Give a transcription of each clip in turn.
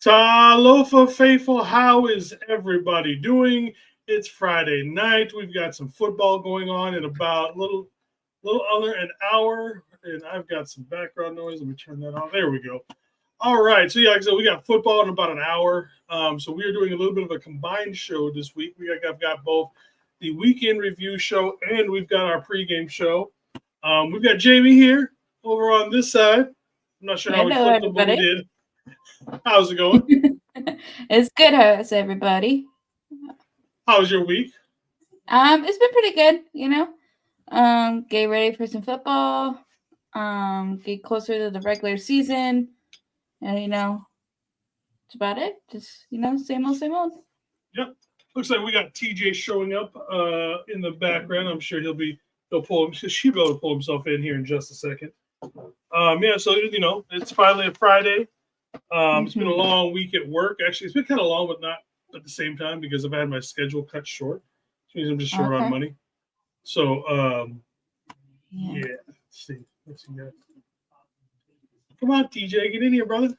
Talofa faithful, how is everybody doing? It's Friday night. We've got some football going on in about a little under an hour, and I've got some background noise. Let me turn that on. There we go. All right, so like I said, we got football in about an hour. So we are doing a little bit of a combined show this week. I've got both the weekend review show and we've got our pregame show. We've got Jamie here over on this side. I'm not sure how we flipped them, but we did. How's it going? It's good. How's everybody? How was your week? It's been pretty good, you know. Get ready for some football. Get closer to the regular season. And that's about it. Just same old. Yep. Looks like we got TJ showing up in the background. I'm sure she'll be able to pull himself in here in just a second. So it's finally a Friday. It's been a long week at work. Actually, it's been kind of long, but not at the same time because I've had my schedule cut short. Which means I'm just short on money. So, Let's see that. Come on, TJ, get in here, brother.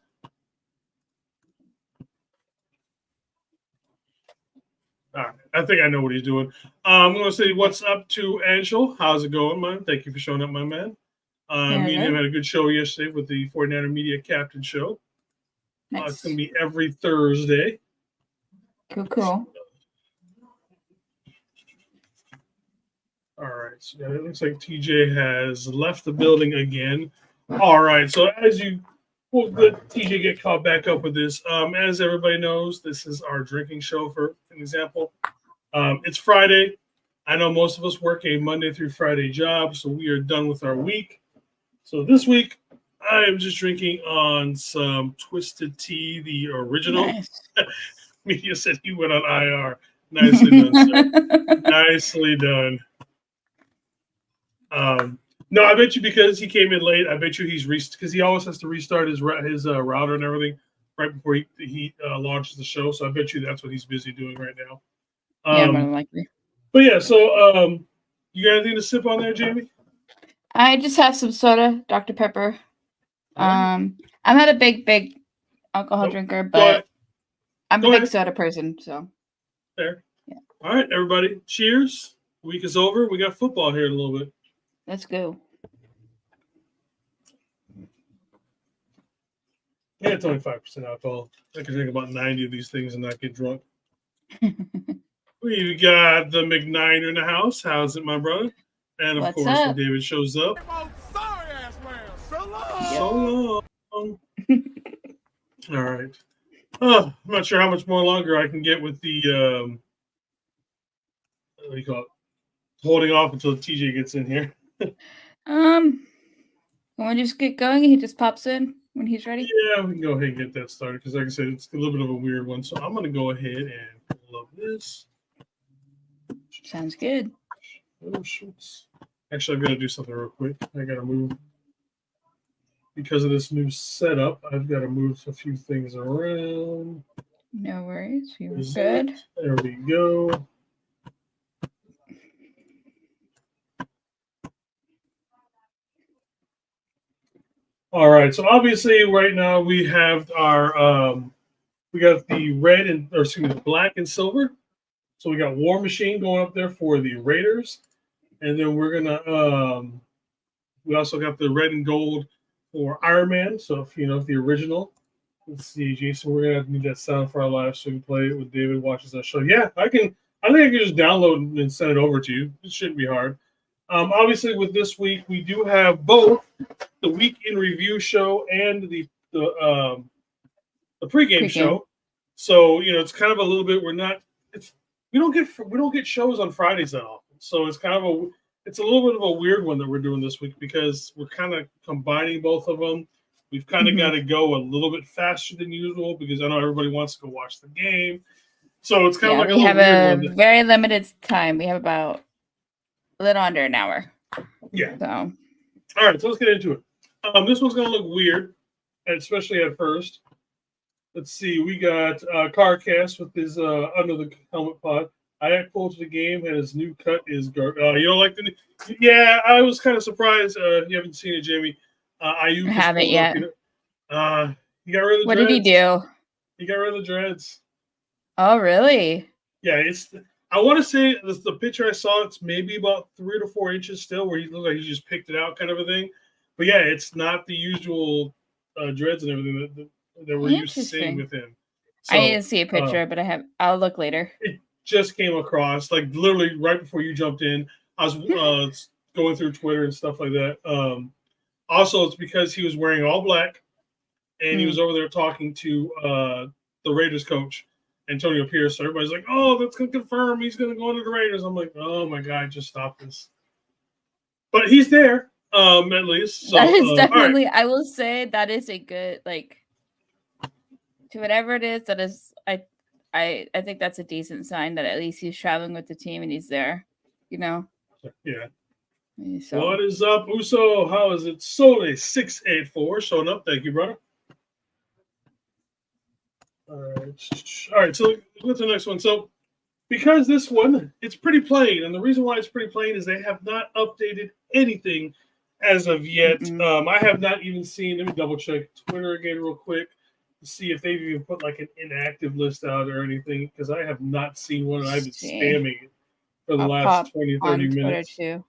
All right, I think I know what he's doing. I'm going to say what's up to Angel. How's it going, man? Thank you for showing up, my man. Me and him had a good show yesterday with the 49er Media Captain Show. Nice. It's going to be every Thursday. Cool. All right. So it looks like TJ has left the building again. All right. So we'll let TJ get caught back up with this. As everybody knows, this is our drinking show, for an example. It's Friday. I know most of us work a Monday through Friday job, so we are done with our week. So this week, I am just drinking on some Twisted Tea, the original. Nice. Media said he went on IR. Nicely done, sir. Nicely done. No, I bet you because he came in late, I bet you because he always has to restart his router and everything right before he launches the show. So I bet you that's what he's busy doing right now. Yeah, more than likely. But yeah, so you got anything to sip on there, Jamie? I just have some soda, Dr. Pepper. I'm not a big alcohol drinker, but I'm a big soda person. So there. Yeah. All right, everybody. Cheers. The week is over. We got football here in a little bit. Let's go. Yeah, it's only 5% alcohol. I can drink about 90 of these things and not get drunk. We've got the McNiner in the house. How's it, my brother? And of course, when David shows up. Sorry ass man. So long. All right. I'm not sure how much more longer I can get with the what do you call it? Holding off until TJ gets in here. When we just get going, he just pops in when he's ready. Yeah, we can go ahead and get that started because, like I said, it's a little bit of a weird one. So I'm going to go ahead and pull up this. Sounds good. Oh, shoots. Actually, I've got to do something real quick. I got to move. Because of this new setup, I've got to move a few things around. No worries. You're good. There we go. All right. So obviously, right now we have our we got the black and silver. So we got War Machine going up there for the Raiders, and then we're gonna we also got the red and gold for Iron Man. So if the original. Let's see, Jason. We're gonna have to need that sound for our live so we can play it when David watches that show. Yeah, I think I can just download and send it over to you. It shouldn't be hard. Obviously, with this week, we do have both the week in review show and the pregame show. So it's kind of a little bit. We don't get shows on Fridays that often. So it's kind of it's a little bit of a weird one that we're doing this week because we're kind of combining both of them. We've kind of got to go a little bit faster than usual because I know everybody wants to go watch the game. So it's kind of like we have a very limited time. We have about a little under an hour. Yeah. So. All right, so let's get into it. This one's going to look weird, especially at first. Let's see. We got CarCast with his Under the Helmet pod. I act pulled to the game, and his new cut is you don't like the new? Yeah, I was kind of surprised. You haven't seen it, Jamie. I haven't yet. You got rid of the What did he do? He got rid of the dreads. Oh, really? Yeah, I want to say the picture I saw, it's maybe about 3 to 4 inches still, where he looked like he just picked it out, kind of a thing. But yeah, it's not the usual dreads and everything that we're used to seeing with him. So, I didn't see a picture, but I'll look later. It just came across, like literally right before you jumped in. I was going through Twitter and stuff like that. Also, it's because he was wearing all black, and he was over there talking to the Raiders coach, Antonio Pierce. So everybody's like, "Oh, that's gonna confirm he's gonna go into the Raiders." I'm like, "Oh my god, just stop this!" But he's there, at least. So, that is definitely. Right. I will say that is a good to whatever it is. That is, I think that's a decent sign that at least he's traveling with the team and he's there. Yeah. So. What is up, Uso? How is it? Sole684 showing up. Thank you, brother. All right. So what's the next one? So because this one, it's pretty plain, and the reason why it's pretty plain is they have not updated anything as of yet. I have not even seen. Let me double check Twitter again real quick to see if they've even put like an inactive list out or anything, because I have not seen one. I've been spamming it for the last 20, 30 minutes. Twitter too,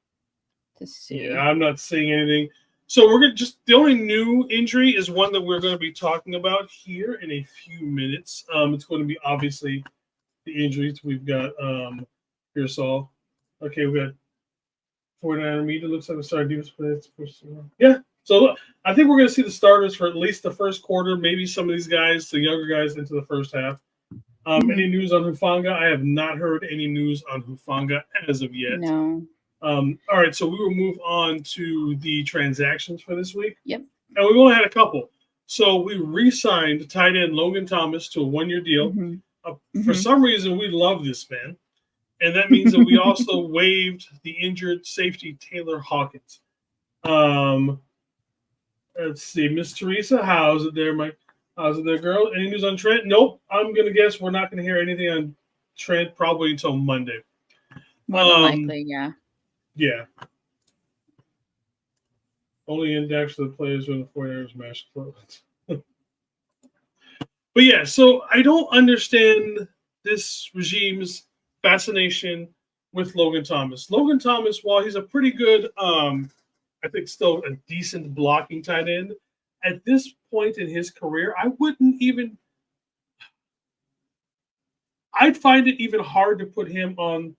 to see. Yeah, I'm not seeing anything. So we're gonna the only new injury is one that we're going to be talking about here in a few minutes. It's going to be obviously the injuries. We've got Pearsall. Okay, we got 49er meet. It looks like we started defense. Yeah. So look, I think we're going to see the starters for at least the first quarter. Maybe some of these guys, the younger guys, into the first half. Any news on Hufanga? I have not heard any news on Hufanga as of yet. No. All right, so we will move on to the transactions for this week. Yep. And we've only had a couple. So we re-signed tight end Logan Thomas to a 1-year deal. For some reason, we love this man. And that means that we also waived the injured safety Taylor Hawkins. Let's see, Miss Teresa, how's it there, Mike? How's it there, girl? Any news on Trent? Nope. I'm going to guess we're not going to hear anything on Trent probably until Monday. More than likely, yeah. Yeah. Only index for the players when the 49ers match close. But yeah, so I don't understand this regime's fascination with Logan Thomas. Logan Thomas, while he's a pretty good, I think still a decent blocking tight end, at this point in his career, I'd find it even hard to put him on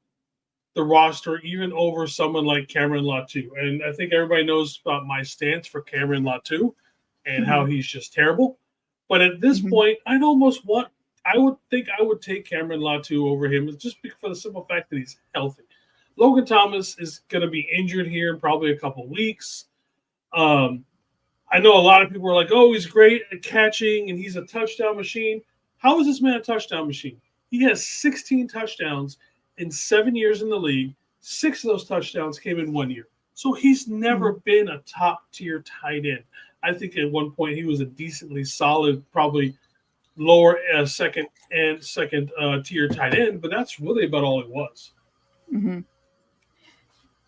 the roster, even over someone like Cameron Latu. And I think everybody knows about my stance for Cameron Latu and how he's just terrible. But at this point, I would think I would take Cameron Latu over him just for the simple fact that he's healthy. Logan Thomas is going to be injured here in probably a couple weeks. I know a lot of people are like, oh, he's great at catching and he's a touchdown machine. How is this man a touchdown machine? He has 16 touchdowns in 7 years in the league. 6 of those touchdowns came in 1 year. So he's never been a top-tier tight end. I think at one point he was a decently solid, probably lower second tier tight end, but that's really about all it was.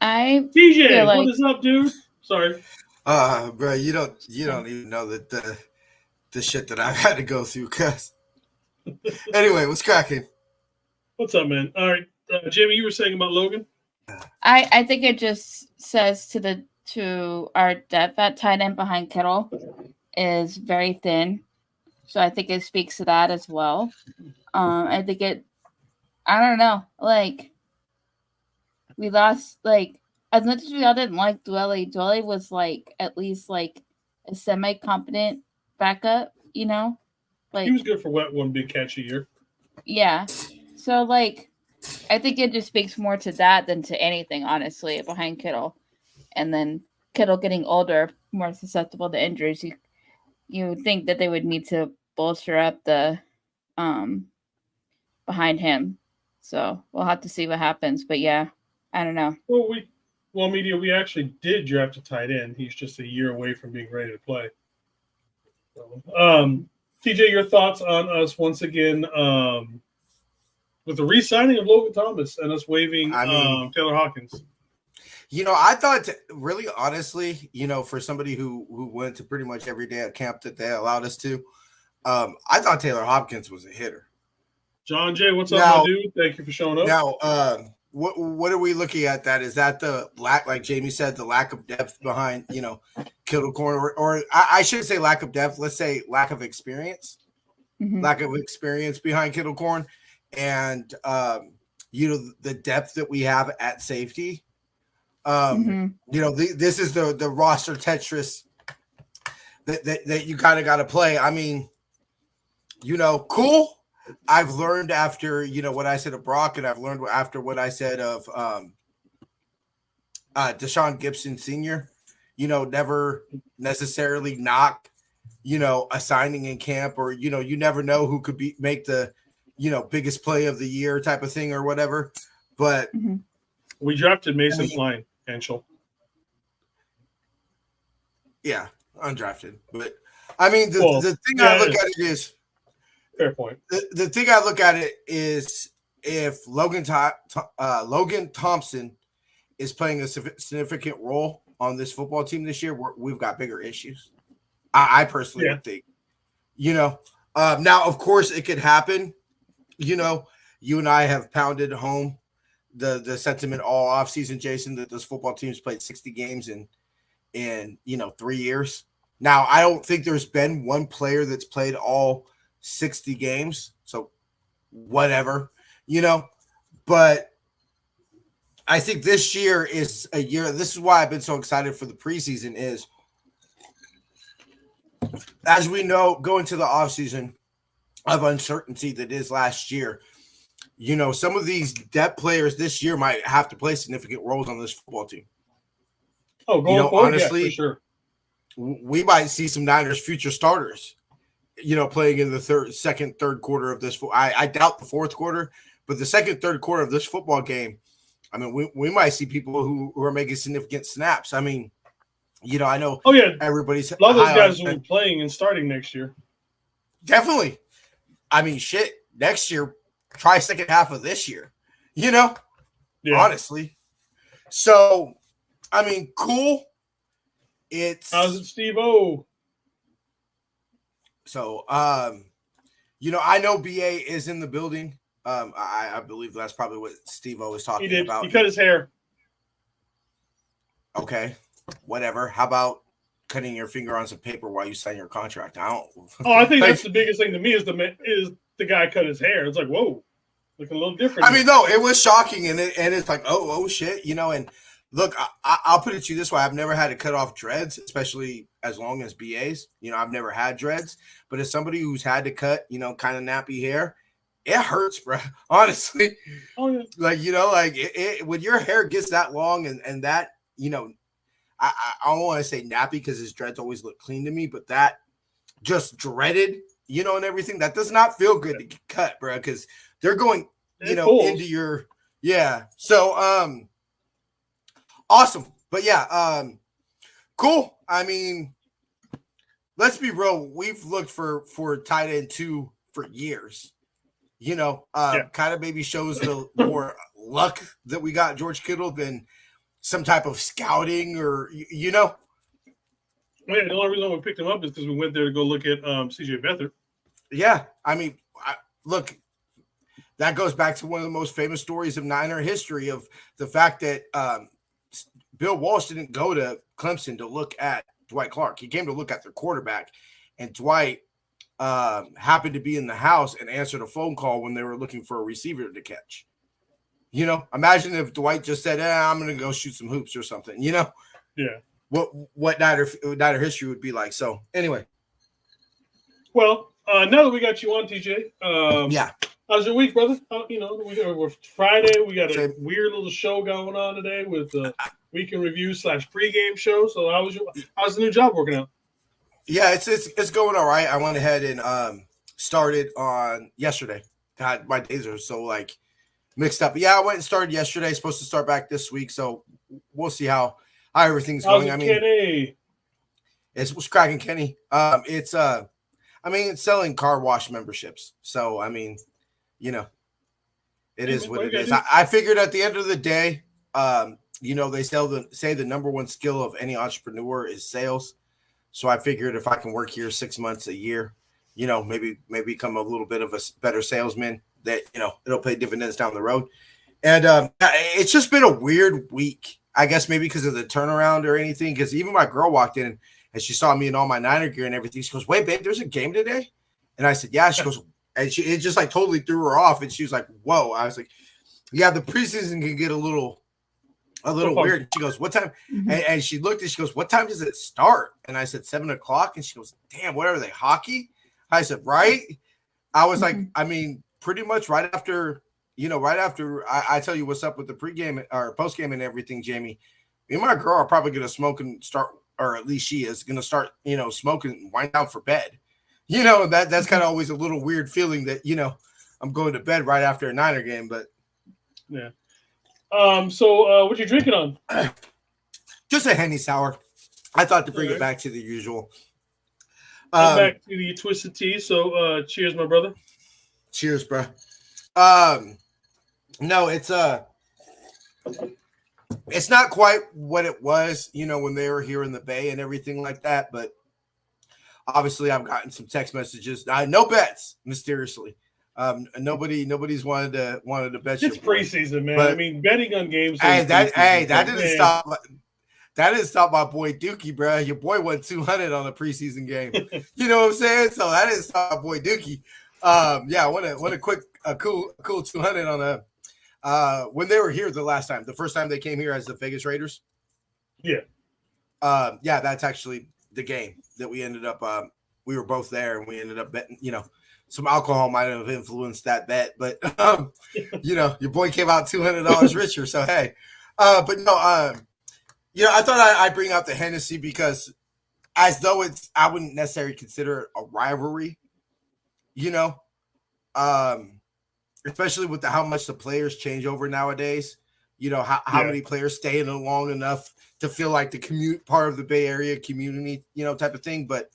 TJ, what is up, dude? Sorry. Bro, you don't even know that the shit that I've had to go through, cuz. Anyway, what's cracking? What's up, man? All right, Jimmy, you were saying about Logan? I think it just says to our depth at tight end behind Kittle is very thin. So I think it speaks to that as well. I don't know. We lost, as much as we all didn't like Dwelly was, at least, a semi-competent backup, you know? He was good for one big catch a year. Yeah. So, I think it just speaks more to that than to anything, honestly, behind Kittle. And then Kittle getting older, more susceptible to injuries. You would think that they would need to bolster up the behind him. So we'll have to see what happens. But yeah, I don't know. Well, Media, we actually did draft a tight end. He's just a year away from being ready to play. So, TJ, your thoughts on us once again with the re-signing of Logan Thomas and us waiving Taylor Hawkins? I thought, really honestly, for somebody who went to pretty much every day at camp that they allowed us to, I thought Taylor Hopkins was a hitter. John Jay, what's up, Now- my dude? Thank you for showing up. Now, what are we looking at? That is that the lack, like Jamie said, the lack of depth behind Kittle Corner, or I shouldn't say lack of depth. Let's say lack of experience. Mhm. Lack of experience behind Kittle Corn, and the depth that we have at safety. Mhm. This is the roster Tetris that you kind of got to play. I mean, cool. I've learned after what I said of Brock, and I've learned after what I said of Deshaun Gibson Sr. Never necessarily knock a signing in camp, or you never know who could make the biggest play of the year type of thing or whatever. But Mhm. We drafted Mason Klein, Anshel. yeah, undrafted. But I mean, the thing I look at it is fair point. The thing I look at it is if Logan Thompson is playing a significant role on this football team this year, we've got bigger issues. I personally would think. Now of course it could happen. You and I have pounded home the sentiment all off season, Jason, that this football team's played 60 games in 3 years. Now I don't think there's been one player that's played all 60 games, so whatever, but I think this year is a year. This is why I've been so excited for the preseason is, as we know, going to the offseason of uncertainty that is last year, some of these depth players this year might have to play significant roles on this football team. Oh, going forward, honestly, yeah, for sure. We might see some Niners future starters, playing in the second, third quarter of this. I doubt the fourth quarter, but the second, third quarter of this football game, I mean, we might see people who are making significant snaps. I mean, I know. Oh yeah, everybody's a lot of those guys will be playing and starting next year. Definitely. I mean, shit. Next year, try second half of this year. Honestly. So, I mean, cool. How's it, Steve-O? So, I know BA is in the building. I believe that's probably what Steve-O was talking about. He cut his hair. Okay, whatever. How about cutting your finger on some paper while you sign your contract? I think that's the biggest thing to me is the guy cut his hair. It's like, whoa, looking a little different. I mean, no, it was shocking, and it's like, oh shit, and look, I'll put it to you this way: I've never had to cut off dreads, especially as long as BAs. I've never had dreads, but as somebody who's had to cut, kind of nappy hair, it hurts, bro. Honestly, like when your hair gets that long and that, I don't want to say nappy because his dreads always look clean to me, but that just dreaded, and everything, that does not feel good to get cut, bro, because they're going, into your So, awesome, but cool. I mean, let's be real. We've looked for tight end 2 for years. Kind of maybe shows the more luck that we got George Kittle than some type of scouting or. Well, yeah, the only reason we picked him up is because we went there to go look at CJ Beathard. Yeah, I mean, look, that goes back to one of the most famous stories of Niner history of the fact that Bill Walsh didn't go to Clemson to look at Dwight Clark. He came to look at their quarterback, and Dwight happened to be in the house and answered a phone call when they were looking for a receiver to catch. Imagine if Dwight just said, I'm going to go shoot some hoops or something, Yeah. What Niner history would be like. So anyway. Well, now that we got you on, TJ, how's your week, brother? We're Friday. We got a weird little show going on today with the weekend review / pregame show. So how's the new job working out? Yeah, it's going all right. I went ahead and started on yesterday. God, my days are so mixed up. But yeah, I went and started yesterday. Supposed to start back this week, so we'll see how everything's going. Kenny? It's cracking, Kenny. It's selling car wash memberships. So it is what it is. I figured at the end of the day, they say the number one skill of any entrepreneur is sales. So I figured if I can work here 6 months, a year, maybe become a little bit of a better salesman that, it'll pay dividends down the road. And it's just been a weird week, I guess, maybe because of the turnaround or anything. Because even my girl walked in and she saw me in all my Niner gear and everything. She goes, "Wait, babe, there's a game today?" And I said, "Yeah." She goes, and it just like totally threw her off. And she was like, "Whoa." I was like, "Yeah, the preseason can get a little weird." She goes, "What time?" And she looked and she goes, "What time does it start?" And I said, 7:00. And she goes, "Damn, what are they, hockey?" I said, "Right." I was like, I mean, pretty much right after I tell you what's up with the pregame or postgame and everything, Jamie, me and my girl are probably going to smoke and start, or at least she is going to start, smoking and wind down for bed. That's kind of always a little weird feeling that, I'm going to bed right after a Niner game, but yeah. So what you drinking on? Just a Henny sour. I thought to bring it back to the usual. I'm back to the twisted tea. So cheers, my brother. Cheers, bro. No, it's not quite what it was, when they were here in the Bay and everything like that. But obviously, I've gotten some text messages. No bets, mysteriously. Nobody's wanted to bet. It's preseason, man. But, I mean, betting on games. That didn't stop. That didn't stop my boy Dookie, bro. Your boy won 200 on a preseason game. You know what I'm saying? So that didn't stop my boy Dookie. Yeah, what a cool 200 on a when they were here the last time, the first time they came here as the Vegas Raiders. Yeah. Yeah, that's actually the game that we ended up. We were both there, and we ended up betting. Some alcohol might have influenced that bet, but your boy came out $200 richer. So hey, but no, I thought I'd bring out the Hennessy because, as though I wouldn't necessarily consider it a rivalry. Especially with how much the players change over nowadays. How many players stay in it long enough to feel like the part of the Bay Area community, type of thing. But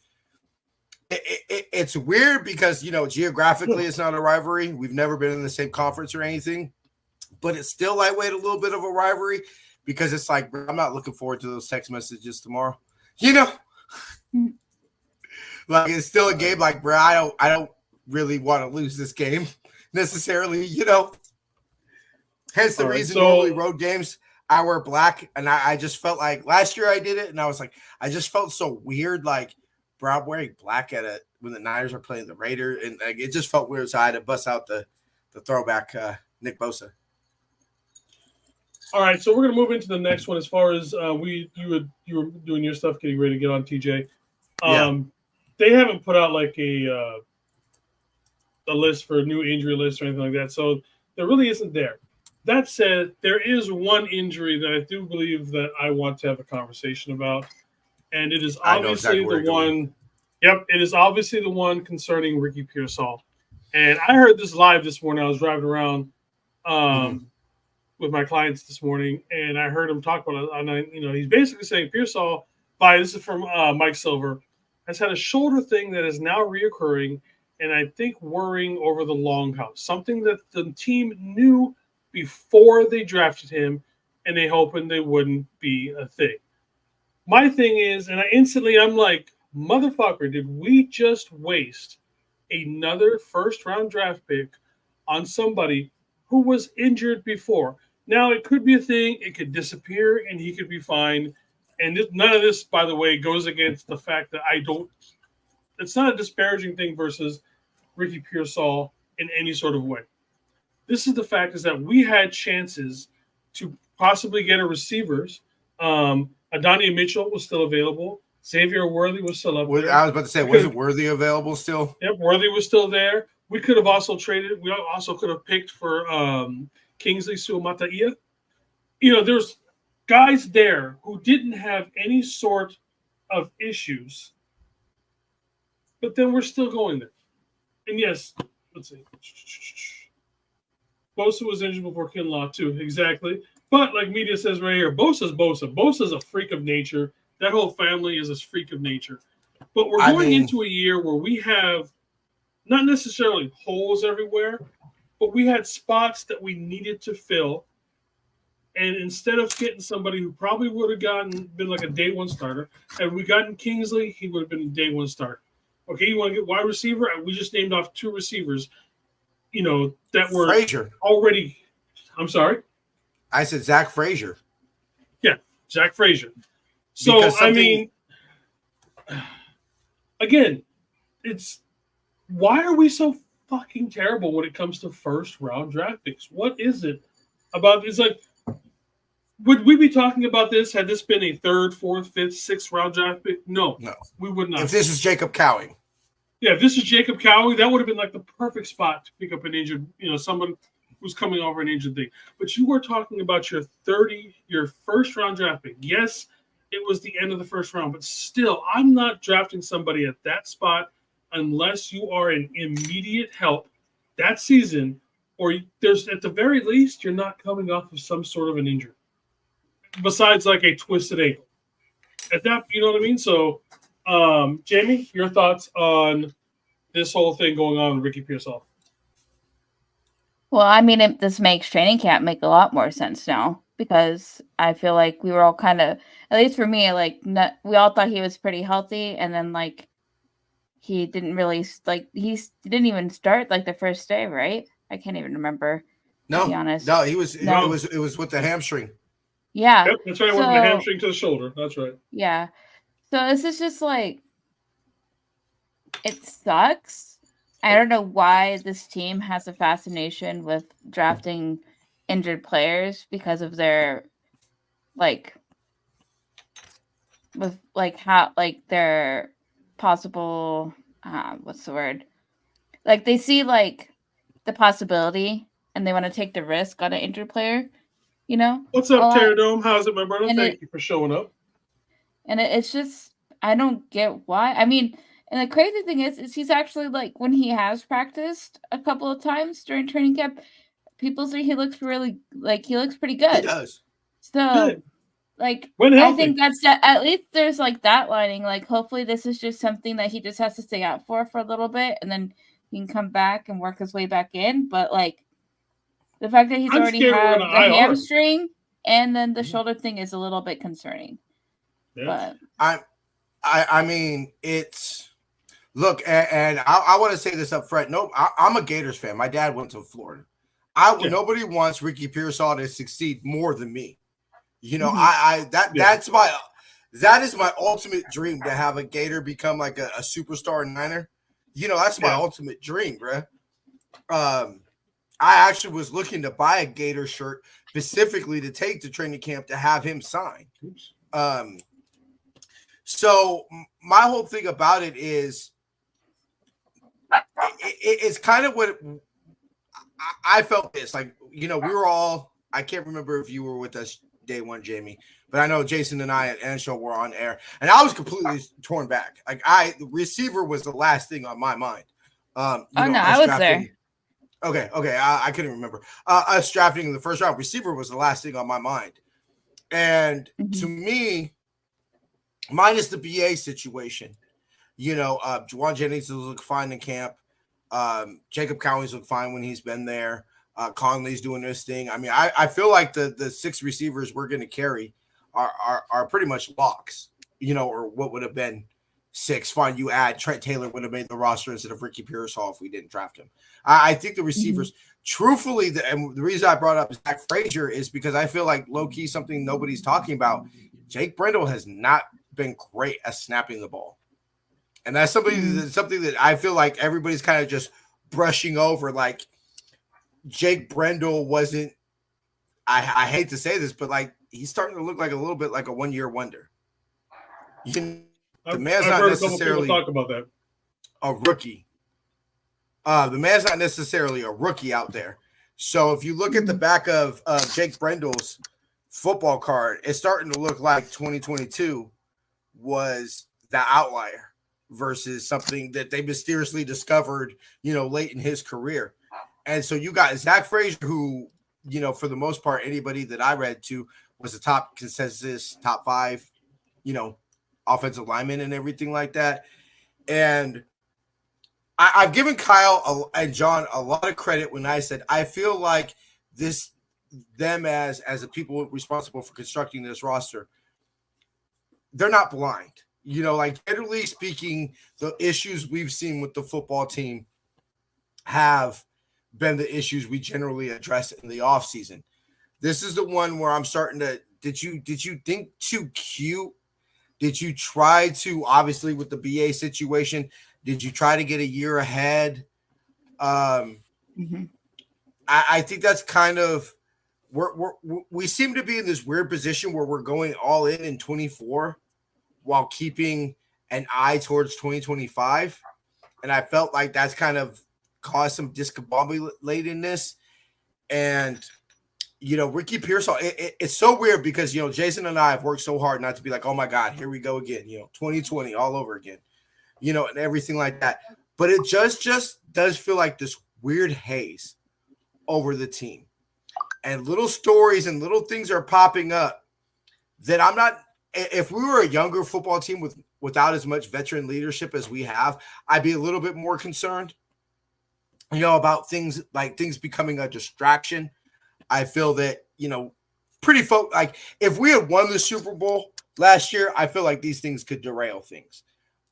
it's weird because, geographically it's not a rivalry. We've never been in the same conference or anything, but it's still lightweight, a little bit of a rivalry because it's like, I'm not looking forward to those text messages tomorrow. Like it's still a game. Like, bro, I don't really want to lose this game necessarily, Hence the reason normally road games I wear black, and I just felt like last year I did it, and I was like, I just felt so weird, like, bro, I'm wearing black when the Niners are playing the Raiders, and like, it just felt weird. So I had to bust out the throwback Nick Bosa. All right, so we're gonna move into the next one. As far as you were doing your stuff, getting ready to get on TJ. They haven't put out like a list for a new injury list or anything like that, so there really isn't there. That said, there is one injury that I do believe that I want to have a conversation about, and it is obviously the one. Yep, it is obviously the one concerning Ricky Pearsall. And I heard this live this morning. I was driving around with my clients this morning, and I heard him talk about it. And he's basically saying Pearsall, this is from Mike Silver, has had a shoulder thing that is now reoccurring, and I think worrying over the longhouse, something that the team knew before they drafted him, and they hoping they wouldn't be a thing. My thing is, and I'm like, motherfucker, did we just waste another first-round draft pick on somebody who was injured before? Now, it could be a thing. It could disappear, and he could be fine. And none of this, by the way, goes against the fact that it's not a disparaging thing versus Ricky Pearsall in any sort of way. This is the fact is that we had chances to possibly get a receivers. Adonai Mitchell was still available. Xavier Worthy was still up there. I was about to say, was it Worthy available still? Yep, Worthy was still there. We could have also traded. We also could have picked for Kingsley Suamataia. There's guys there who didn't have any sort of issues, but then we're still going there. And yes, let's see. Bosa was injured before Kinlaw too, exactly. But like media says right here, Bosa's Bosa. Bosa's a freak of nature. That whole family is a freak of nature. But we're going into a year where we have not necessarily holes everywhere, but we had spots that we needed to fill. And instead of getting somebody who probably would have been like a day one starter, had we gotten Kingsley, he would have been a day one starter. Okay, you want to get wide receiver? We just named off 2 receivers, that were Frazier. already. I'm sorry. I said Zach Frazier. Yeah, Zach Frazier. So Because I mean, again, it's why are we so fucking terrible when it comes to first round draft picks? What is it about? It's like, would we be talking about this had this been a 3rd, 4th, 5th, 6th round draft pick? No, we would not. If this is Jacob Cowing. Yeah, if this is Jacob Cowie, that would have been like the perfect spot to pick up an injured, someone who's coming over an injured thing. But you were talking about your first round draft pick. Yes, it was the end of the first round, but still, I'm not drafting somebody at that spot unless you are an immediate help that season, or there's at the very least you're not coming off of some sort of an injury, besides like a twisted ankle. At that, you know what I mean? So, Jamie, your thoughts on this whole thing going on with Ricky Pearsall? Well, I mean, this makes training camp make a lot more sense now because I feel like we were all kind of, at least for me, like we all thought he was pretty healthy, and then like he didn't really he didn't even start like the first day, right? I can't even remember. No, to be honest. no, it was with the hamstring. Yeah, yep, that's right. With the hamstring to the shoulder. That's right. Yeah, so this is just like it sucks. I don't know why this team has a fascination with drafting injured players because of their their possible what's the word? Like they see like the possibility and they want to take the risk on an injured player, What's up, Terradome? How's it, my brother? Thank you for showing up. And it's just I don't get why. I mean, and the crazy thing is he's actually like when he has practiced a couple of times during training camp, people say he looks pretty good. He does. So good. Like when I think that's at least there's like that lining. Like hopefully this is just something that he just has to stay out for a little bit, and then he can come back and work his way back in. But like the fact that he's already had the hamstring and then the shoulder thing is a little bit concerning. Yeah. But I mean, it's look, and I want to say this up front. No, I'm a Gators fan. My dad went to Florida. Nobody wants Ricky Pearsall to succeed more than me. That is my ultimate dream to have a Gator become like a superstar Niner. That's my ultimate dream, bro. I actually was looking to buy a Gator shirt specifically to take to training camp to have him sign. So my whole thing about it is it's kind of what I felt this like, we were all, I can't remember if you were with us day one, Jamie, but I know Jason and I at NHL were on air and I was completely torn back. Like the receiver was the last thing on my mind. I was there. Okay. I couldn't remember. Us drafting in the first round, receiver was the last thing on my mind. And to me, minus the BA situation, Juwan Jennings look fine in camp. Jacob Cowie's look fine when he's been there. Conley's doing this thing. I mean, I feel like the 6 receivers we're going to carry are pretty much locks, or what would have been 6. Fine, you add Trent Taylor would have made the roster instead of Ricky Pearsall if we didn't draft him. I think the receivers, truthfully, and the reason I brought up Zach Frazier is because I feel like low-key something nobody's talking about. Jake Brendel has not been great at snapping the ball. And that's something that I feel like everybody's kind of just brushing over. Like Jake Brendel wasn't, I hate to say this, but like he's starting to look like a little bit like a one-year wonder. The man's not necessarily talk about that. A rookie. The man's not necessarily a rookie out there. So if you look at the back of Jake Brendel's football card, it's starting to look like 2022 was the outlier versus something that they mysteriously discovered, late in his career. And so you got Zach Frazier, who, for the most part, anybody that I read to was a top consensus, top 5, offensive lineman and everything like that. And I've given Kyle and John a lot of credit when I said, I feel like them as the people responsible for constructing this roster, they're not blind. like generally speaking, the issues we've seen with the football team have been the issues we generally address in the offseason. This is the one where I'm starting to, did you think too cute? Did you try to, obviously with the BA situation, did you try to get a year ahead? I think that's kind of, we seem to be in this weird position where we're going all in 24 while keeping an eye towards 2025. And I felt like that's kind of caused some discombobulatingness. And, Ricky Pearsall, it's so weird because, Jason and I have worked so hard not to be like, oh my God, here we go again, 2020 all over again, and everything like that. But it just does feel like this weird haze over the team. And little stories and little things are popping up that I'm not, if we were a younger football team without as much veteran leadership as we have, I'd be a little bit more concerned, about things becoming a distraction. I feel that, like if we had won the Super Bowl last year, I feel like these things could derail things.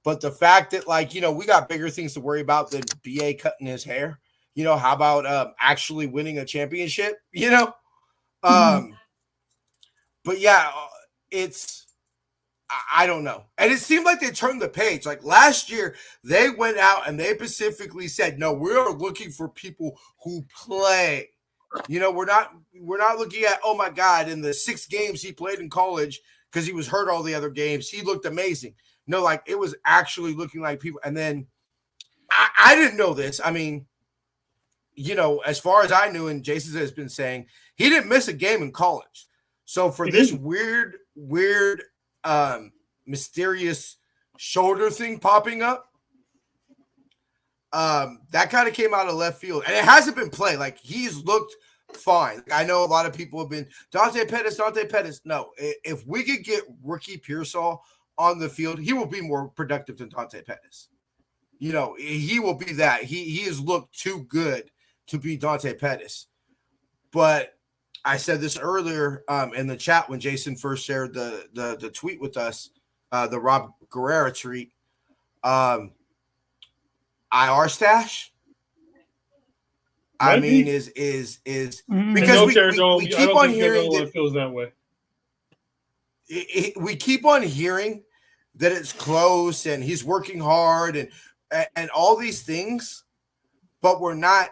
But the fact that we got bigger things to worry about than BA cutting his hair, how about actually winning a championship, But yeah, I don't know. And it seemed like they turned the page. Like last year, they went out and they specifically said, no, we're looking for people who play. We're not looking at, oh my God, in the 6 games he played in college because he was hurt all the other games, he looked amazing. No, like it was actually looking like people. And then I didn't know this. I mean, as far as I knew, and Jason has been saying, he didn't miss a game in college. So for this weird, mysterious shoulder thing popping up, that kind of came out of left field. And it hasn't been played. Like, he's looked fine. I know a lot of people have been, Dante Pettis. No, if we could get Ricky Pearsall on the field, he will be more productive than Dante Pettis. He will be that. He has looked too good to be Dante Pettis. But I said this earlier in the chat when Jason first shared the tweet with us, the Rob Guerrera tweet. IR stash. I mean, is because we keep on hearing that it feels that way. We keep on hearing that it's close and he's working hard and all these things, but we're not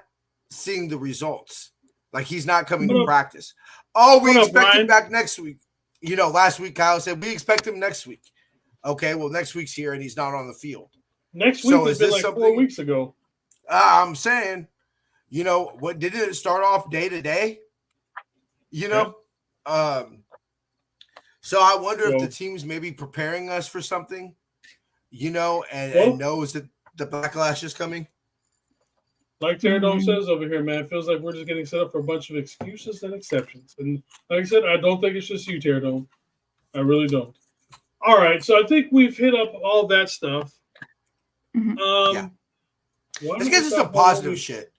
seeing the results. Like, he's not coming to practice. Oh, we expect him back next week. Last week Kyle said we expect him next week. Okay, well, next week's here and he's not on the field. Next week has been like 4 weeks ago. I'm saying, what didn't it start off day to day? So I wonder if the team's maybe preparing us for something, and knows that the backlash is coming. Like Terradome says over here, man, it feels like we're just getting set up for a bunch of excuses and exceptions. And like I said, I don't think it's just you, Terradome. I really don't. All right, so I think we've hit up all that stuff. Yeah. Let's get to some positive shit.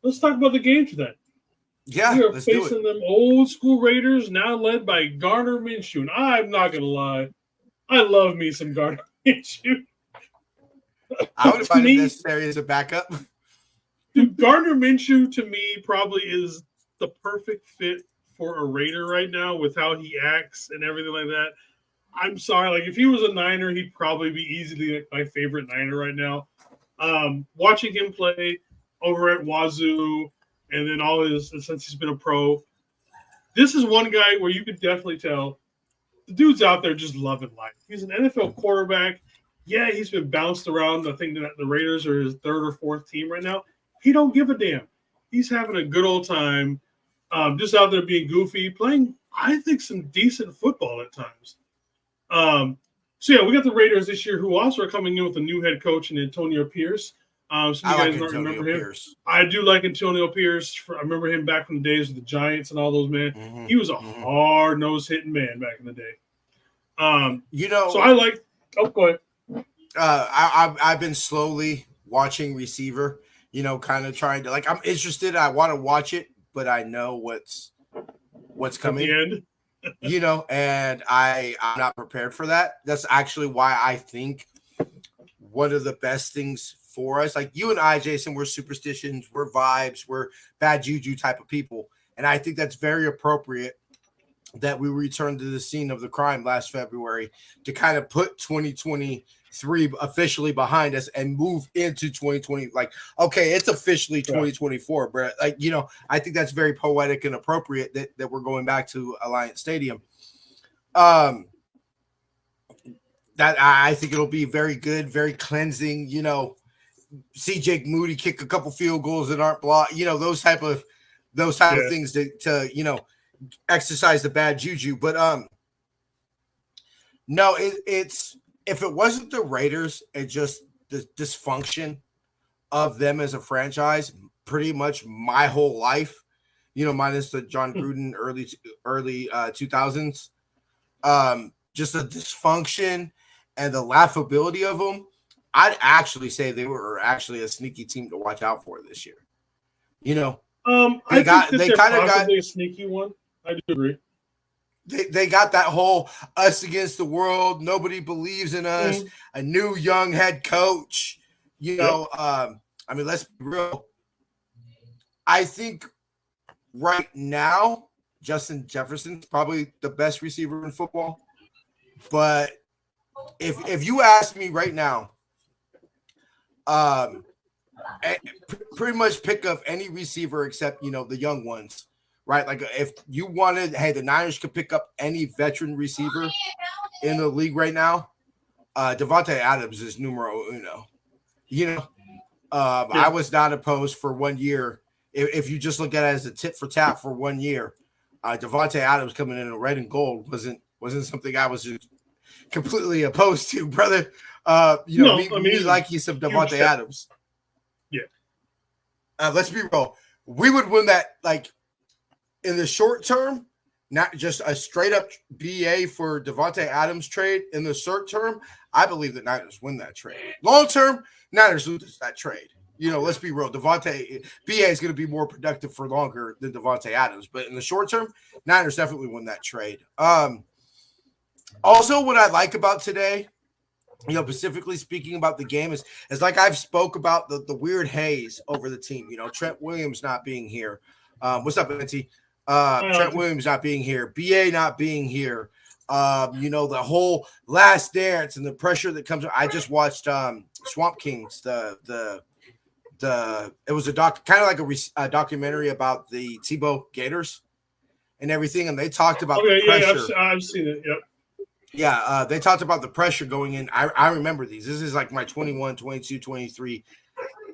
Let's talk about the game today. Yeah, we are facing them old school Raiders, now led by Gardner Minshew. And I'm not gonna lie, I love me some Gardner Minshew. I would find it necessary as a backup. Dude, Gardner Minshew to me probably is the perfect fit for a Raider right now with how he acts and everything like that. I'm sorry, like if he was a Niner, he'd probably be easily my favorite Niner right now. Watching him play over at Wazoo, and then since he's been a pro, this is one guy where you could definitely tell the dude's out there just loving life. He's an NFL quarterback. Yeah, he's been bounced around. I think that the Raiders are his 3rd or 4th team right now. He don't give a damn. He's having a good old time, just out there being goofy, playing, I think, some decent football at times. So yeah, we got the Raiders this year, who also are coming in with a new head coach in Antonio Pierce. Some of you guys might remember him. I do like Antonio Pierce. I remember him back from the days of the Giants and all those, man. Mm-hmm. He was a hard-nosed hitting man back in the day. So I like. Oh, go ahead. I've been slowly watching receiver. Kind of trying to I'm interested. I want to watch it, but I know what's coming. At the end. and I'm not prepared for that. That's actually why I think one of the best things for us, like you and I, Jason, we're superstitions, we're vibes, we're bad juju type of people. And I think that's very appropriate that we returned to the scene of the crime last February to kind of put 2023 officially behind us and move into 2020. Like, okay, it's officially 2024, but I think that's very poetic and appropriate that we're going back to Alliance Stadium. That I think it'll be very good, very cleansing. See Jake Moody kick a couple field goals that aren't blocked. Those type of things to exercise the bad juju. But no, it's if it wasn't the Raiders and just the dysfunction of them as a franchise, pretty much my whole life, minus the John Gruden early 2000s, just the dysfunction and the laughability of them, I'd actually say they were actually a sneaky team to watch out for this year. They kind of got a sneaky one. I do agree. They got that whole us against the world. Nobody believes in us. A new young head coach. Let's be real. I think right now, Justin Jefferson's probably the best receiver in football. But if you ask me right now, pretty much pick up any receiver except the young ones, right? Like if you wanted, hey, the Niners could pick up any veteran receiver in the league right now. Devontae Adams is numero uno. I was not opposed for 1 year. If you just look at it as a tit for tat for 1 year, Devontae Adams coming in red and gold wasn't something I was completely opposed to, brother. Me like you some Devontae Adams. Yeah. Let's be real. We would win that like in the short term, not just a straight up BA for Devontae Adams trade. In the short term, I believe that Niners win that trade. Long term, Niners lose that trade. Let's be real. Devontae BA is going to be more productive for longer than Devontae Adams, but in the short term, Niners definitely win that trade. Also, what I like about today, specifically speaking about the game, is like I've spoke about the weird haze over the team. Trent Williams not being here. What's up, Nancy? Trent Williams not being here. BA not being here. The whole last dance and the pressure that comes. I just watched Swamp Kings. It was a kind of like a documentary about the Tebow Gators and everything, and they talked about the pressure. Yeah, I've seen it. Yep. Yeah, they talked about the pressure going in. I remember these. This is like my 21, 22, 23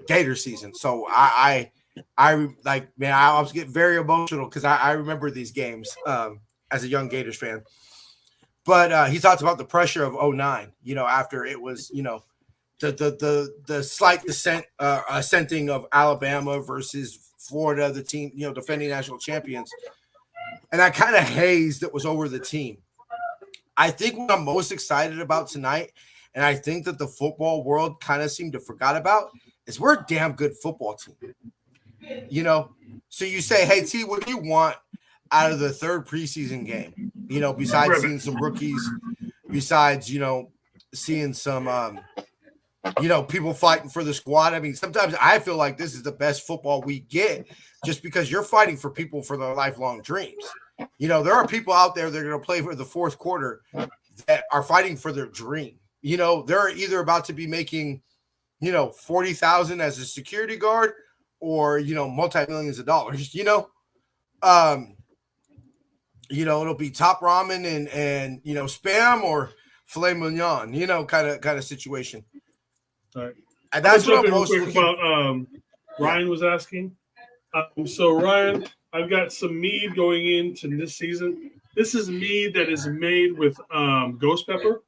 Gator season. So I was getting very emotional because I remember these games as a young Gators fan. But he talked about the pressure of 2009, after it was, the slight ascenting of Alabama versus Florida, the team, defending national champions. And that kind of haze that was over the team. I think what I'm most excited about tonight, and I think that the football world kind of seemed to forgot about, is we're a damn good football team. So you say, hey, T, what do you want out of the third preseason game? Besides seeing some rookies, besides, seeing some, people fighting for the squad. I mean, sometimes I feel like this is the best football we get just because you're fighting for people for their lifelong dreams. There are people out there that are going to play for the fourth quarter that are fighting for their dream. They're either about to be making, $40,000 as a security guard or, multi-millions of dollars, it'll be top ramen and Spam or filet mignon, kind of situation. All right. And that's what I'm most looking about. Ryan was asking. So Ryan, I've got some mead going into this season. This is mead that is made with ghost pepper.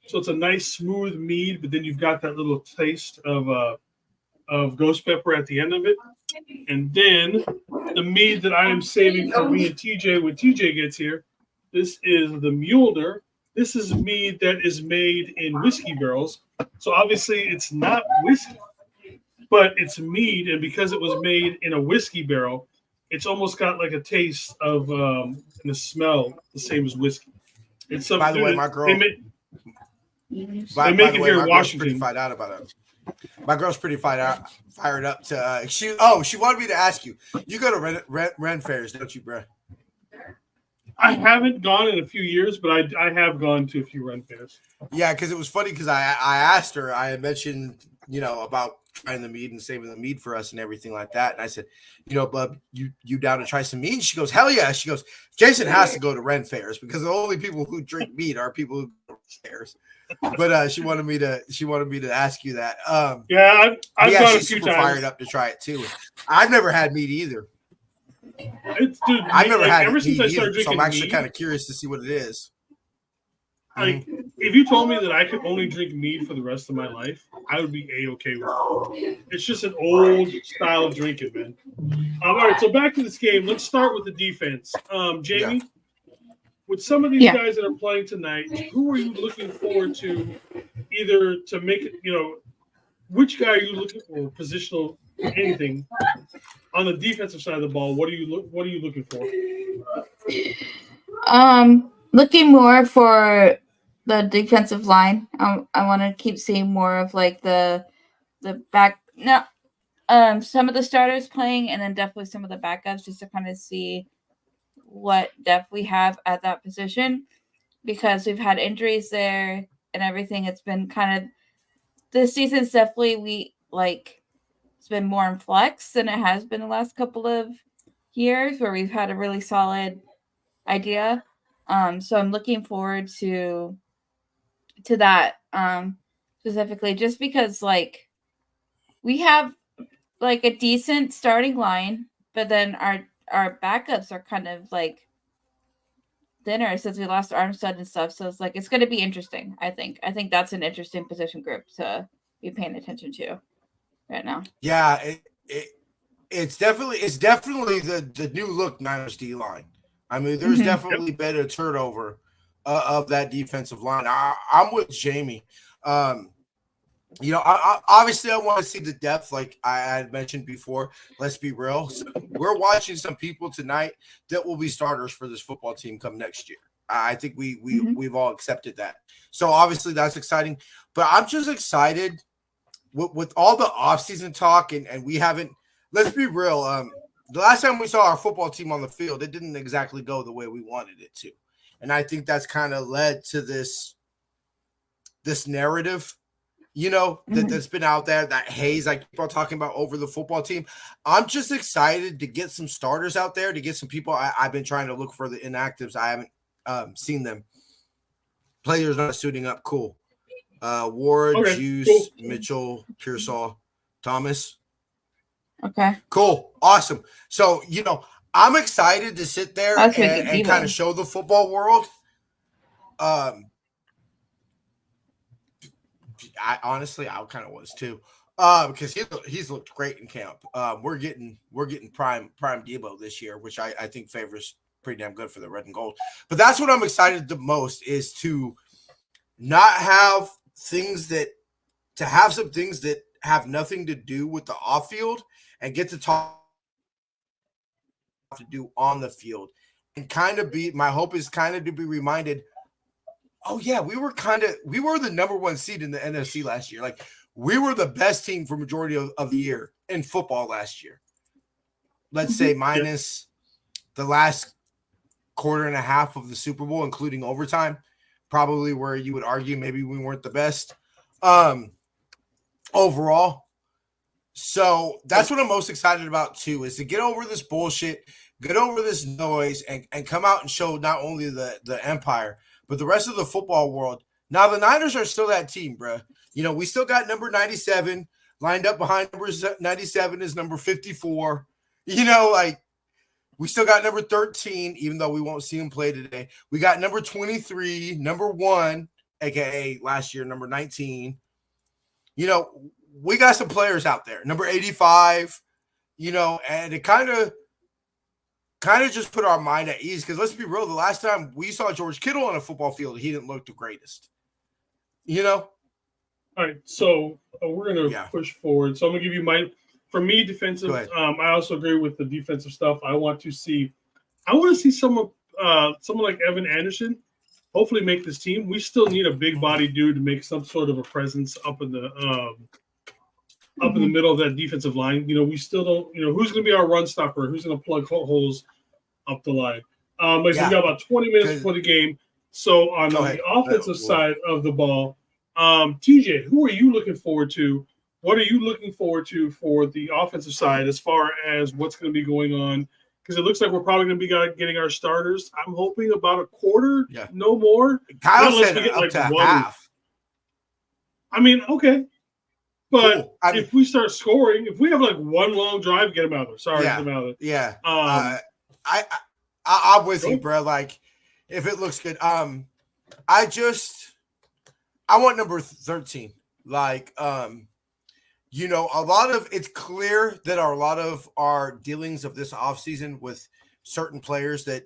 So it's a nice smooth mead, but then you've got that little taste of ghost pepper at the end of it. And then the mead that I am saving for me and TJ when TJ gets here, this is the Mueller. This is mead that is made in whiskey barrels. So obviously it's not whiskey, but it's mead. And because it was made in a whiskey barrel, it's almost got like a taste of and the smell the same as whiskey. It's something. By the way, my girl. They make By it the way, here my in girl's pretty Washington. fired out about it. My girl's pretty fired up to. She wanted me to ask you. You go to Ren fairs, don't you, bro? I haven't gone in a few years, but I have gone to a few run fairs. Yeah, because it was funny because I asked her. I had mentioned about trying the mead and saving the mead for us and everything like that. And I said, bub, you down to try some mead? And she goes, hell yeah. She goes, Jason has to go to Ren fairs because the only people who drink mead are people who go to fairs. But she wanted me to ask you that. Yeah, I've gone a she's few super times. fired up to try it too. I've never had mead either. Dude, I've never had ever it since I started either, drinking so I'm actually mead, kind of curious to see what it is. Like, if you told me that I could only drink mead for the rest of my life, I would be A-okay with it. It's just an old style of drinking, man. All right, so back to this game. Let's start with the defense. Jamie, with some of these guys that are playing tonight, who are you looking forward to either to make it, which guy are you looking for, positional, anything, on the defensive side of the ball? What are you looking for? Looking more for the defensive line. I want to keep seeing more of like the back. No, some of the starters playing, and then definitely some of the backups, just to kind of see what depth we have at that position, because we've had injuries there and everything. It's been kind of this season's definitely it's been more in flex than it has been the last couple of years, where we've had a really solid idea. So I'm looking forward to that specifically, just because we have a decent starting line, but then our backups are kind of thinner since we lost Armstead and stuff. So it's it's going to be interesting. I think that's an interesting position group to be paying attention to right now. Yeah, it's definitely the new look Niners D line. I mean, there's definitely been a turnover of that defensive line. I'm with Jamie. Obviously I want to see the depth, like I had mentioned before. Let's be real. So we're watching some people tonight that will be starters for this football team come next year. I think we've all accepted that. So obviously that's exciting. But I'm just excited with all the offseason talk, and we haven't – let's be real. The last time we saw our football team on the field, it didn't exactly go the way we wanted it to. And I think that's kind of led to this narrative, that's been out there, that haze I keep on talking about over the football team. I'm just excited to get some starters out there, to get some people. I've been trying to look for the inactives. I haven't seen them. Players not suiting up. Cool. Ward, Juice, cool. Mitchell, Pearsall, Thomas. Okay. Cool. Awesome. So, I'm excited to sit there and kind of show the football world. I honestly kind of was too. Because he's looked great in camp. We're getting prime Debo this year, which I think favors pretty damn good for the red and gold. But that's what I'm excited the most, is to not have some things that have nothing to do with the off field, and get to talk to do on the field, and my hope is to be reminded, oh yeah, we were the number one seed in the NFC last year. We were the best team for majority of the year in football last year. Let's say minus the last quarter and a half of the Super Bowl, including overtime, probably where you would argue maybe we weren't the best overall. So that's what I'm most excited about too, is to get over this bullshit, get over this noise, and come out and show not only the empire, but the rest of the football world. Now, the Niners are still that team, bro. We still got number 97 lined up behind number 97 is number 54. We still got number 13, even though we won't see him play today. We got number 23, number 1, aka last year, number 19. We got some players out there. Number 85, and it kind of just put our mind at ease, because let's be real, the last time we saw George Kittle on a football field, he didn't look the greatest. All right, so we're going to push forward. So I'm going to give you for me, defensive. I also agree with the defensive stuff. I want to see some someone like Evan Anderson hopefully make this team. We still need a big body dude to make some sort of a presence up in the middle of that defensive line. We still don't. Who's going to be our run stopper? Who's going to plug holes up the line? We got about 20 minutes before the game. So on the offensive side of the ball, TJ, who are you looking forward to? What are you looking forward to for the offensive side as far as what's going to be going on? Because it looks like we're probably going to be getting our starters. I'm hoping about a quarter, no more. Kyle said up to half. I mean, okay. But if we start scoring, if we have like one long drive, get them out of there. Sorry, get them out of there. Yeah. I'm with you, bro. Like, if it looks good. I want number 13. Like, it's clear that a lot of our dealings of this offseason with certain players that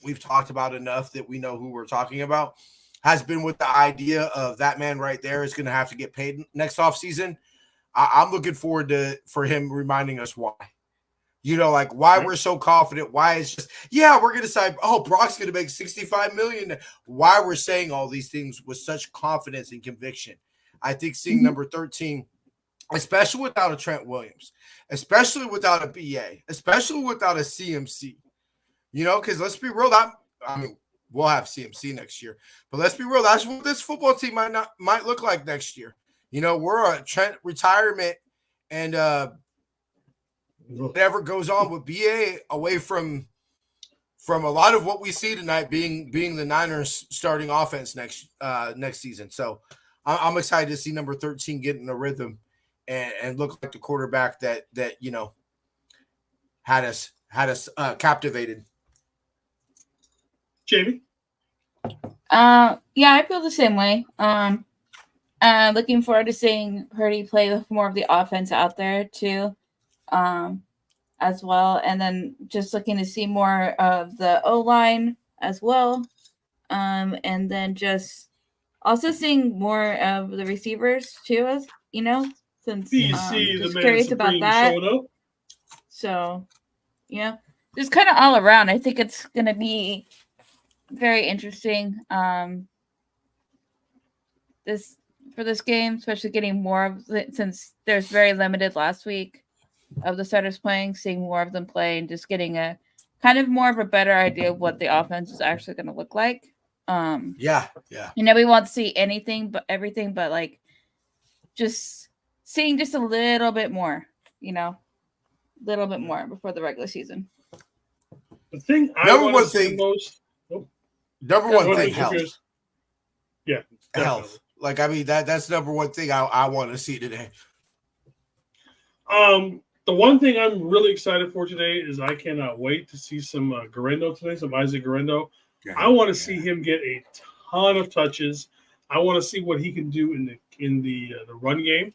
we've talked about enough that we know who we're talking about has been with the idea of that man right there is going to have to get paid next offseason. I'm looking forward for him reminding us why. Why we're so confident, why it's just, we're going to say, Brock's going to make $65 million. Why we're saying all these things with such confidence and conviction. I think seeing number 13, especially without a Trent Williams, especially without a BA, especially without a CMC, because let's be real, we'll have CMC next year, but let's be real, that's what this football team might look like next year. We're a Trent retirement and whatever goes on with BA away from a lot of what we see tonight being the Niners starting offense next season. So I'm excited to see number 13 get in a rhythm and look like the quarterback that had us captivated. Jamie? I feel the same way. Looking forward to seeing Purdy play with more of the offense out there too, as well. And then just looking to see more of the O-line as well. And then just also seeing more of the receivers too, as since just curious about that. So, just kind of all around. I think it's going to be very interesting. This game, especially getting more of it, since there's very limited last week of the starters playing, seeing more of them play and just getting a kind of more of a better idea of what the offense is actually going to look like. We won't see everything, but like just seeing just a little bit more, little bit more before the regular season. The thing number one thing, health. Yeah, definitely. Health. Like, that's number one thing I want to see today. The one thing I'm really excited for today is I cannot wait to see some Garendo today, some Isaac Garendo. I want to see him get a ton of touches. I want to see what he can do in the run game.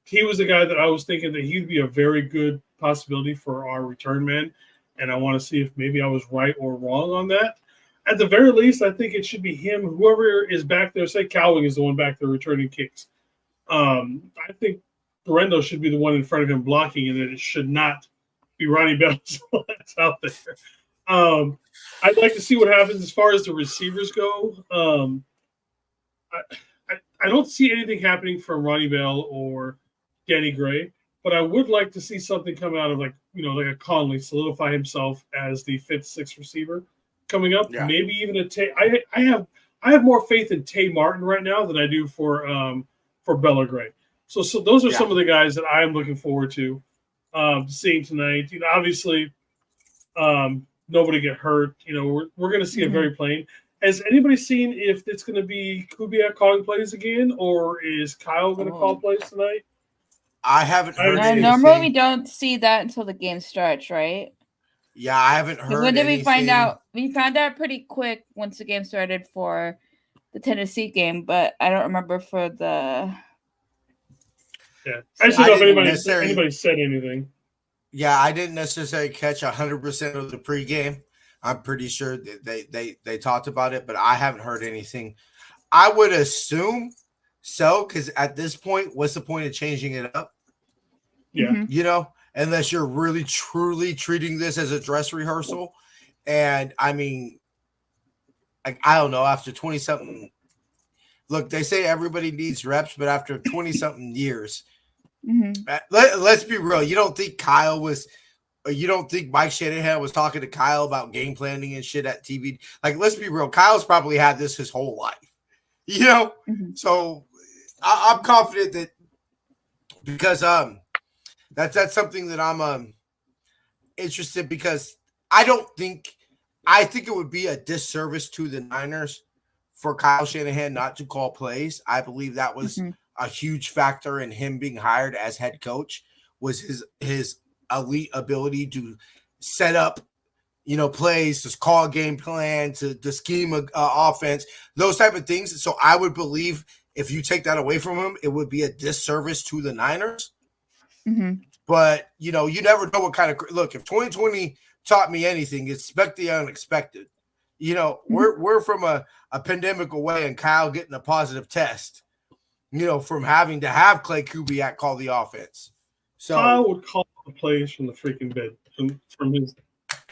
He was the guy that I was thinking that he'd be a very good possibility for our return man, and I want to see if maybe I was right or wrong on that. At the very least, I think it should be him. Whoever is back there, say Cowling is the one back there returning kicks. I think Garendo should be the one in front of him blocking, and that it should not be Ronnie Bell that's out there. I'd like to see what happens as far as the receivers go. I don't see anything happening from Ronnie Bell or Danny Gray, but I would like to see something come out of like a Conley solidify himself as the 5th, 6th receiver coming up. Yeah. Maybe even a Tay. I have more faith in Tay Martin right now than I do for Bell or Gray. So those are some of the guys that I am looking forward to seeing tonight. Obviously, nobody get hurt. We're going to see a very plain. Has anybody seen if it's going to be Kubiak calling plays again, or is Kyle going to call plays tonight? I haven't heard anything. Normally, we don't see that until the game starts, right? Yeah, I haven't heard. When did we find out? We found out pretty quick once the game started for the Tennessee game, but I don't remember for the. Yeah, I just don't know if anybody said anything. Yeah, I didn't necessarily catch 100% of the pregame. I'm pretty sure that they talked about it, but I haven't heard anything. I would assume so, because at this point, what's the point of changing it up? Yeah. Unless you're really, truly treating this as a dress rehearsal And I mean, I don't know, after 20 something, look, they say everybody needs reps, but after 20 something years, let's be real. You don't think Mike Shanahan was talking to Kyle about game planning and shit at TV? Like, let's be real. Kyle's probably had this his whole life, you know? So I'm confident that because that's something that I'm interested, because I think it would be a disservice to the Niners for Kyle Shanahan not to call plays. I believe that was a huge factor in him being hired as head coach, was his elite ability to set up, plays, to call a game plan, to scheme a offense, those type of things. So I would believe if you take that away from him, it would be a disservice to the Niners. But, you never know what kind of – look, if 2020 taught me anything, expect the unexpected. We're from a pandemic away, and Kyle getting a positive test, from having to have Clay Kubiak call the offense. So Kyle would call the plays from the freaking bed from his.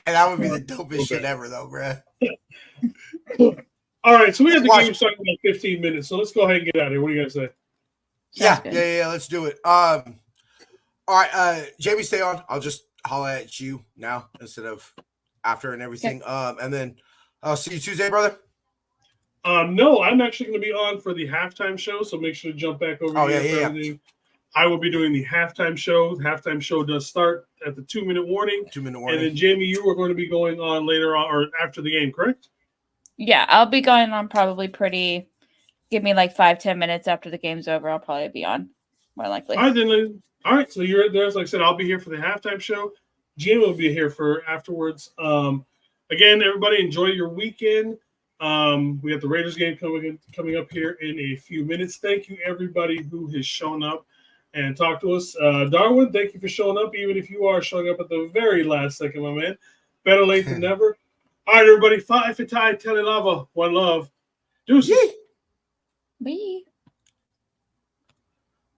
And that would be the dopest shit ever, though, bro. All right, so we have the game starting in 15 minutes, so let's go ahead and get out of here. What do you guys say? Yeah, let's do it. All right, Jamie, stay on. I'll just holler at you now instead of after and everything. And then I'll see you Tuesday, brother. No, I'm actually going to be on for the halftime show, so make sure to jump back over here for everything. I will be doing the halftime show. The halftime show does start at the 2-minute warning. 2-minute warning. And then, Jamie, you are going to be going on later on or after the game, correct? Yeah, I'll be going on probably give me like 5-10 minutes after the game's over. I'll probably be on, more likely. All right, then. All right, so you're there. Like I said, I'll be here for the halftime show. Jamie will be here for afterwards. Again, everybody, enjoy your weekend. We have the Raiders game coming up here in a few minutes. Thank you, everybody who has shown up and talked to us. Darwin, thank you for showing up, even if you are showing up at the very last second, my man. Better late than never. All right, everybody, 5 for Ty, Telly Lava, one love. Deuces. Bye.